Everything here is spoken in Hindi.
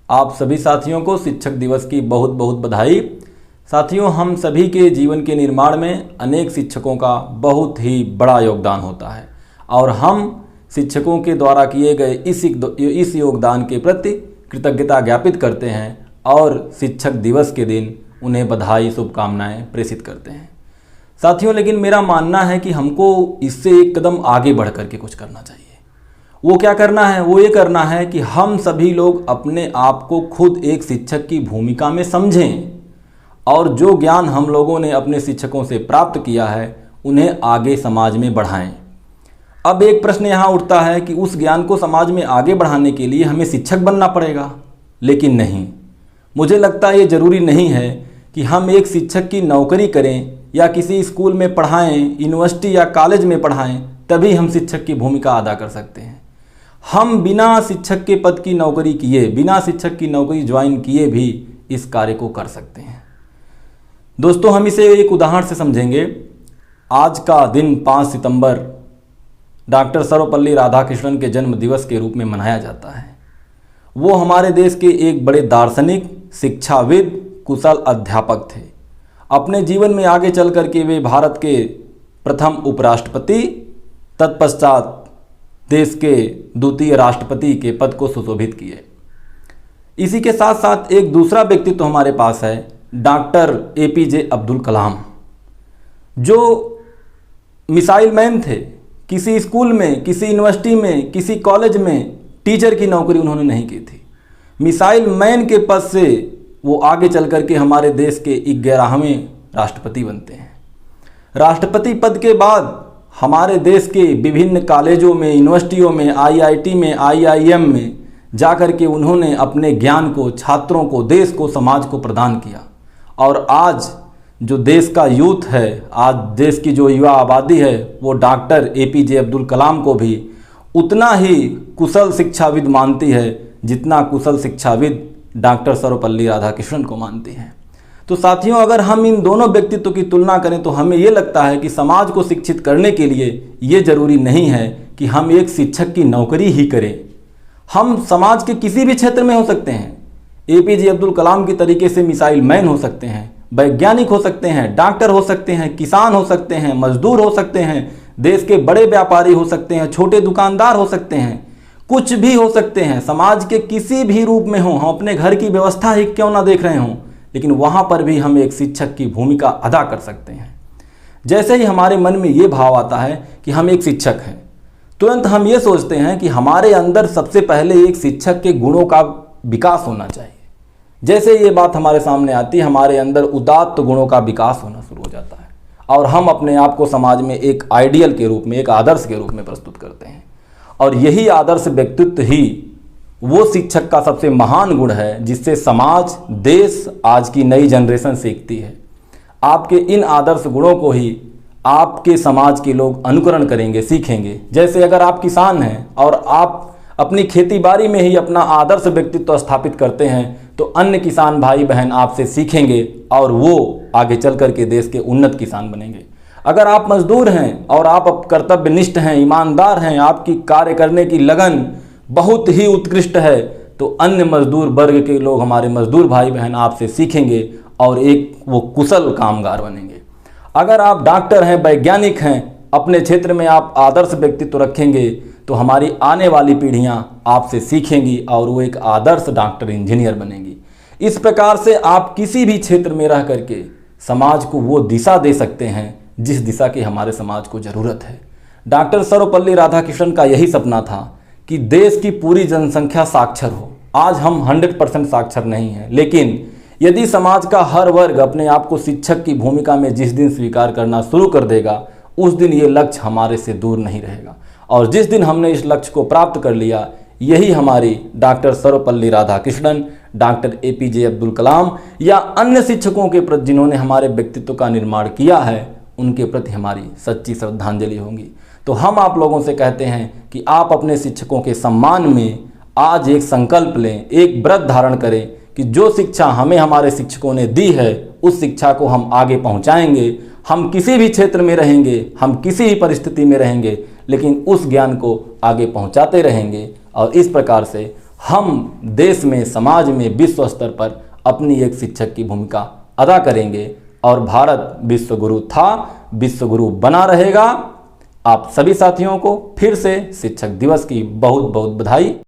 आप सभी साथियों को शिक्षक दिवस की बहुत बहुत बधाई। साथियों, हम सभी के जीवन के निर्माण में अनेक शिक्षकों का बहुत ही बड़ा योगदान होता है और हम शिक्षकों के द्वारा किए गए इस योगदान के प्रति कृतज्ञता ज्ञापित करते हैं और शिक्षक दिवस के दिन उन्हें बधाई शुभकामनाएं प्रेषित करते हैं। साथियों, लेकिन मेरा मानना है कि हमको इससे एक कदम आगे बढ़ करके कुछ करना चाहिए। वो क्या करना है? वो ये करना है कि हम सभी लोग अपने आप को खुद एक शिक्षक की भूमिका में समझें और जो ज्ञान हम लोगों ने अपने शिक्षकों से प्राप्त किया है उन्हें आगे समाज में बढ़ाएं। अब एक प्रश्न यहाँ उठता है कि उस ज्ञान को समाज में आगे बढ़ाने के लिए हमें शिक्षक बनना पड़ेगा, लेकिन नहीं, मुझे लगता है ये ज़रूरी नहीं है कि हम एक शिक्षक की नौकरी करें या किसी स्कूल में पढ़ाएं, यूनिवर्सिटी या कॉलेज में पढ़ाएं, तभी हम शिक्षक की भूमिका अदा कर सकते हैं। हम बिना शिक्षक के पद की नौकरी किए, बिना शिक्षक की नौकरी ज्वाइन किए भी इस कार्य को कर सकते हैं। दोस्तों, हम इसे एक उदाहरण से समझेंगे। आज का दिन 5 सितंबर डॉक्टर सर्वपल्ली राधाकृष्णन के जन्म दिवस के रूप में मनाया जाता है। वो हमारे देश के एक बड़े दार्शनिक, शिक्षाविद, कुशल अध्यापक थे। अपने जीवन में आगे चल कर के वे भारत के प्रथम उपराष्ट्रपति, तत्पश्चात देश के द्वितीय राष्ट्रपति के पद को सुशोभित किए। इसी के साथ साथ एक दूसरा व्यक्तित्व तो हमारे पास है, डॉक्टर APJ अब्दुल कलाम, जो मिसाइल मैन थे। किसी स्कूल में, किसी यूनिवर्सिटी में, किसी कॉलेज में टीचर की नौकरी उन्होंने नहीं की थी। मिसाइल मैन के पद से वो आगे चल कर के हमारे देश के 11वें राष्ट्रपति बनते हैं। राष्ट्रपति पद के बाद हमारे देश के विभिन्न कॉलेजों में, यूनिवर्सिटियों में, IIT में, IIM में जाकर के उन्होंने अपने ज्ञान को छात्रों को, देश को, समाज को प्रदान किया। और आज जो देश का यूथ है, आज देश की जो युवा आबादी है, वो डॉक्टर APJ अब्दुल कलाम को भी उतना ही कुशल शिक्षाविद मानती है जितना कुशल शिक्षाविद डॉक्टर सर्वपल्ली राधाकृष्णन को मानती है। तो साथियों, अगर हम इन दोनों व्यक्तित्व की तुलना करें तो हमें ये लगता है कि समाज को शिक्षित करने के लिए ये जरूरी नहीं है कि हम एक शिक्षक की नौकरी ही करें। हम समाज के किसी भी क्षेत्र में हो सकते हैं। APJ अब्दुल कलाम की तरीके से मिसाइल मैन हो सकते हैं, वैज्ञानिक हो सकते हैं, डॉक्टर हो सकते हैं, किसान हो सकते हैं, मजदूर हो सकते हैं, देश के बड़े व्यापारी हो सकते हैं, छोटे दुकानदार हो सकते हैं, कुछ भी हो सकते हैं। समाज के किसी भी रूप में हो, हम अपने घर की व्यवस्था ही क्यों ना देख रहे हों, लेकिन वहाँ पर भी हम एक शिक्षक की भूमिका अदा कर सकते हैं। जैसे ही हमारे मन में ये भाव आता है कि हम एक शिक्षक हैं, तुरंत हम ये सोचते हैं कि हमारे अंदर सबसे पहले एक शिक्षक के गुणों का विकास होना चाहिए। जैसे ये बात हमारे सामने आती है, हमारे अंदर उदात्त गुणों का विकास होना शुरू हो जाता है और हम अपने आप को समाज में एक आइडियल के रूप में, एक आदर्श के रूप में प्रस्तुत करते हैं। और यही आदर्श व्यक्तित्व ही वो शिक्षक का सबसे महान गुण है जिससे समाज, देश, आज की नई जनरेशन सीखती है। आपके इन आदर्श गुणों को ही आपके समाज के लोग अनुकरण करेंगे, सीखेंगे। जैसे अगर आप किसान हैं और आप अपनी खेती बाड़ी में ही अपना आदर्श व्यक्तित्व स्थापित करते हैं तो अन्य किसान भाई बहन आपसे सीखेंगे और वो आगे चल कर के देश के उन्नत किसान बनेंगे। अगर आप मजदूर हैं और आप कर्तव्यनिष्ठ हैं, ईमानदार हैं, आपकी कार्य करने की लगन बहुत ही उत्कृष्ट है, तो अन्य मजदूर वर्ग के लोग, हमारे मजदूर भाई बहन आपसे सीखेंगे और एक वो कुशल कामगार बनेंगे। अगर आप डॉक्टर हैं, वैज्ञानिक हैं, अपने क्षेत्र में आप आदर्श व्यक्तित्व रखेंगे तो हमारी आने वाली पीढ़ियां आपसे सीखेंगी और वो एक आदर्श डॉक्टर, इंजीनियर बनेंगी। इस प्रकार से आप किसी भी क्षेत्र में रह करके समाज को वो दिशा दे सकते हैं जिस दिशा की हमारे समाज को ज़रूरत है। डॉक्टर सर्वपल्ली राधाकृष्णन का यही सपना था कि देश की पूरी जनसंख्या साक्षर हो। आज हम 100% साक्षर नहीं हैं, लेकिन यदि समाज का हर वर्ग अपने आप को शिक्षक की भूमिका में जिस दिन स्वीकार करना शुरू कर देगा, उस दिन ये लक्ष्य हमारे से दूर नहीं रहेगा। और जिस दिन हमने इस लक्ष्य को प्राप्त कर लिया, यही हमारी doctor Sarvepalli Radhakrishnan, doctor APJ Abdul Kalam या अन्य शिक्षकों के प्रति जिन्होंने हमारे व्यक्तित्व का निर्माण किया है, उनके प्रति हमारी सच्ची श्रद्धांजलि होगी। तो हम आप लोगों से कहते हैं कि आप अपने शिक्षकों के सम्मान में आज एक संकल्प लें, एक व्रत धारण करें कि जो शिक्षा हमें हमारे शिक्षकों ने दी है उस शिक्षा को हम आगे पहुंचाएंगे। हम किसी भी क्षेत्र में रहेंगे, हम किसी भी परिस्थिति में रहेंगे, लेकिन उस ज्ञान को आगे पहुंचाते रहेंगे और इस प्रकार से हम देश में, समाज में, विश्व स्तर पर अपनी एक शिक्षक की भूमिका अदा करेंगे और भारत विश्वगुरु था, विश्वगुरु बना रहेगा। आप सभी साथियों को फिर से शिक्षक दिवस की बहुत बहुत बधाई।